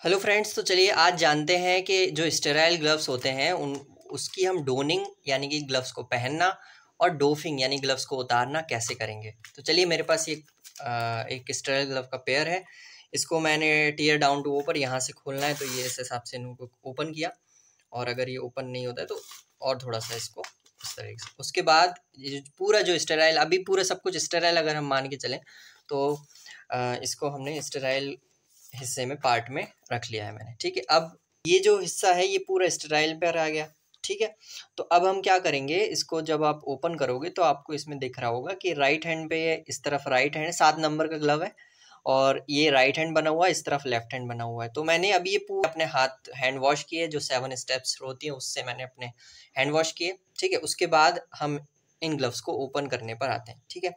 Hello friends, तो चलिए आज जानते हैं कि जो स्टेराइल ग्लव्स होते हैं उन उसकी हम डोनिंग यानी कि ग्लव्स को पहनना और डोफिंग यानी ग्लव्स को उतारना कैसे करेंगे। तो चलिए मेरे पास एक स्टेराइल ग्लव का पेयर है। इसको मैंने टियर डाउन टू ऊपर यहाँ से खोलना है, तो ये इस हिसाब से इनको ओपन किया। और अगर ये ओपन नहीं होता है तो और थोड़ा सा इसको इस तरीके से। उसके बाद ये पूरा जो स्टेराइल, अभी पूरा सब कुछ स्टेराइल अगर हम मान के चलें तो इसको हमने स्टेराइल हिस्से में पार्ट में रख लिया है मैंने। ठीक है, अब ये जो हिस्सा है ये पूरा स्टेराइल पर आ गया। ठीक है, तो अब हम क्या करेंगे, इसको जब आप ओपन करोगे तो आपको इसमें दिख रहा होगा कि राइट हैंड पे इस तरफ राइट हैंड 7 नंबर का ग्लव है और ये राइट हैंड बना हुआ है, इस तरफ लेफ्ट हैंड बना हुआ है। तो मैंने अभी ये पूरा अपने हाथ हैंड वॉश किए, जो 7 स्टेप्स होती हैं उससे मैंने अपने हैंड वॉश किए। ठीक है, उसके बाद हम इन ग्लव्स को ओपन करने पर आते हैं। ठीक है,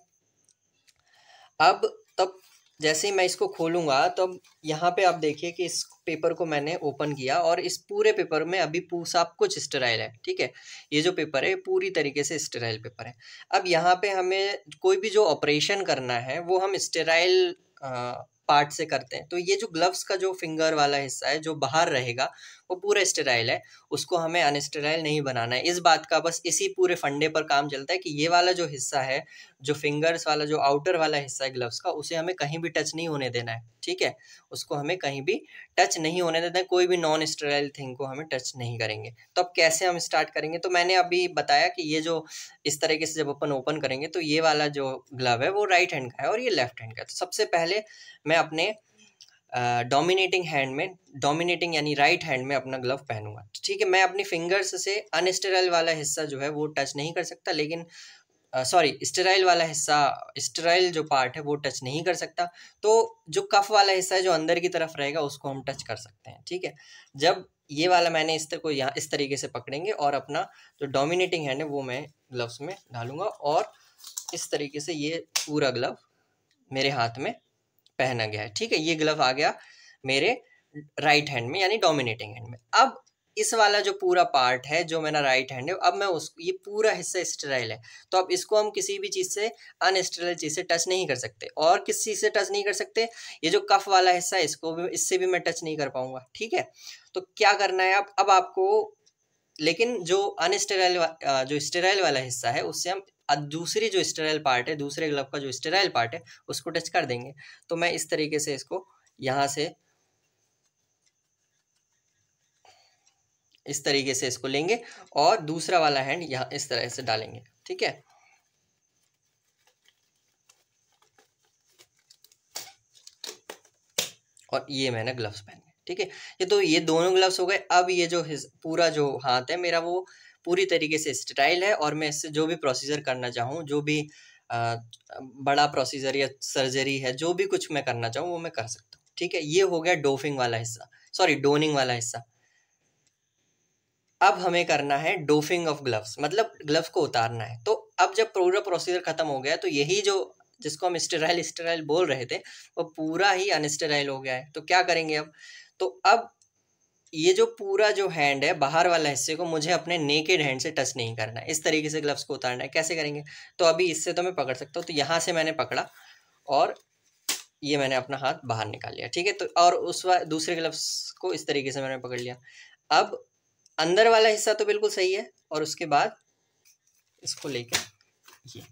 अब तब जैसे ही मैं इसको खोलूंगा तब यहाँ पे आप देखिए कि इस पेपर को मैंने ओपन किया और इस पूरे पेपर में अभी सब कुछ स्टेराइल है। ठीक है, ये जो पेपर है पूरी तरीके से स्टेराइल पेपर है। अब यहाँ पे हमें कोई भी जो ऑपरेशन करना है वो हम स्टेराइल पार्ट से करते हैं। तो ये जो ग्लव्स का जो फिंगर वाला हिस्सा है जो बाहर रहेगा वो पूरा स्टेराइल है, उसको हमें अनस्टेराइल नहीं बनाना है। इस बात का बस इसी पूरे फंडे पर काम चलता है कि ये वाला जो हिस्सा है, जो फिंगर्स वाला जो आउटर वाला हिस्सा है ग्लव्स का, उसे हमें कहीं भी टच नहीं होने देना है। ठीक है, उसको हमें कहीं भी टच नहीं होने देना है, कोई भी नॉन स्टेराइल थिंग को हमें टच नहीं करेंगे। तो अब कैसे हम स्टार्ट करेंगे, तो मैंने अभी बताया कि ये जो इस तरीके से जब अपन ओपन करेंगे तो ये वाला जो ग्लव है वो राइट हैंड का है और ये लेफ्ट हैंड का है। तो सबसे पहले मैं अपने डोमिनेटिंग यानी राइट हैंड में अपना ग्लव पहनूंगा। ठीक है, मैं अपनी फिंगर्स से अनस्टेराइल वाला हिस्सा जो है वो टच नहीं कर सकता, लेकिन स्टेराइल वाला हिस्सा, स्टेराइल जो पार्ट है वो टच नहीं कर सकता। तो जो कफ वाला हिस्सा है जो अंदर की तरफ रहेगा उसको हम टच कर सकते हैं। ठीक है, जब ये वाला मैंने इस तरह को यहाँ इस तरीके से पकड़ेंगे और अपना जो डोमिनेटिंग हैंड है वो मैं ग्लव्स में डालूंगा और इस तरीके से ये पूरा ग्लव मेरे हाथ में पहना गया है। ठीक है, ये ग्लव आ गया मेरे राइट हैंड में यानी डोमिनेटिंग हैंड में। अब इस वाला जो पूरा पार्ट है जो मेरा राइट हैंड है, अब मैं उस ये पूरा हिस्सा स्टेराइल है, तो अब इसको हम किसी भी चीज़ से अनस्टेराइल चीज़ से टच नहीं कर सकते। और किस चीज़ से टच नहीं कर सकते, ये जो कफ वाला हिस्सा है इसको भी, इससे भी मैं टच नहीं कर पाऊंगा। ठीक है, तो क्या करना है अब आपको, लेकिन जो अनस्टेराइल जो स्टेराइल वाला हिस्सा है उससे हम दूसरी जो स्टेराइल पार्ट है, दूसरे ग्लव का जो स्टेराइल पार्ट है उसको टच कर देंगे। तो मैं इस तरीके से इसको यहाँ से इस तरीके से इसको लेंगे और दूसरा वाला हैंड यहाँ इस तरह से डालेंगे। ठीक है, और ये मैंने ग्लव्स पहने। ठीक है, ये दोनों ग्लव्स हो गए। अब ये जो पूरा जो हाथ है मेरा वो पूरी तरीके से स्टेराइल है और मैं इससे जो भी प्रोसीजर करना चाहूँ, जो भी बड़ा प्रोसीजर या सर्जरी है, जो भी कुछ मैं करना चाहूँ वो मैं कर सकता हूँ। ठीक है, ये हो गया डोफिंग वाला हिस्सा, सॉरी डोनिंग वाला हिस्सा। अब हमें करना है डोफिंग ऑफ ग्लव्स, मतलब ग्लव्स को उतारना है। तो अब जब पूरा प्रोसीजर खत्म हो गया तो यही जो जिसको हम स्टेराइल स्टेराइल बोल रहे थे वो पूरा ही अनस्टेराइल हो गया है। तो क्या करेंगे अब, तो अब ये जो पूरा जो हैंड है बाहर वाला हिस्से को मुझे अपने नेकेड हैंड से टच नहीं करना है, इस तरीके से ग्लव्स को उतारना है। कैसे करेंगे, तो अभी इससे तो मैं पकड़ सकता हूँ, तो यहाँ से मैंने पकड़ा और ये मैंने अपना हाथ बाहर निकाल लिया। ठीक है, तो और दूसरे ग्लव्स को इस तरीके से मैंने पकड़ लिया। अब अंदर वाला हिस्सा तो बिल्कुल सही है और उसके बाद इसको लेके ये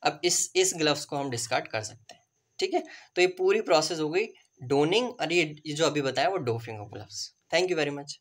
अब इस ग्लव्स को हम डिस्कार्ड कर सकते हैं। ठीक है, तो ये पूरी प्रोसेस हो गई डोनिंग और ये जो अभी बताया वो doffing off gloves. Thank you very much.